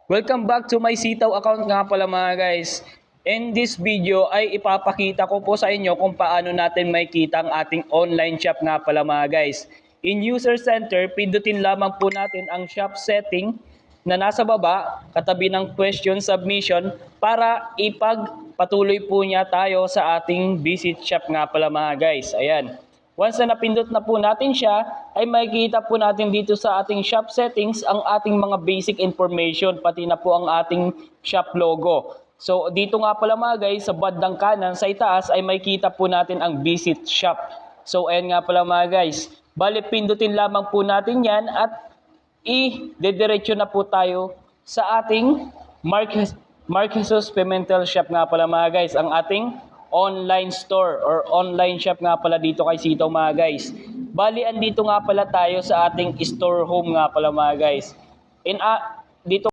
Welcome back to my Sitaw account nga pala mga guys. In this video ay ipapakita ko po sa inyo kung paano natin makikita ang ating online shop nga pala mga guys. In User Center, pindutin lamang po natin ang shop setting na nasa baba katabi ng question submission para ipagpatuloy po niya tayo sa ating visit shop nga pala mga guys. Ayan. Once na napindot na po natin siya, ay makikita po natin dito sa ating shop settings ang ating mga basic information, pati na po ang ating shop logo. So dito nga pala mga guys, sa bandang kanan, sa itaas ay makikita po natin ang visit shop. So ayan nga pala mga guys, bali pindutin lamang po natin yan at i-dediretso na po tayo sa ating Mark Jesus Pimentel Shop nga pala mga guys, ang ating online store or online shop nga pala dito kay Sitaw mga guys. Bali, andito nga pala tayo sa ating store home nga pala mga guys. Dito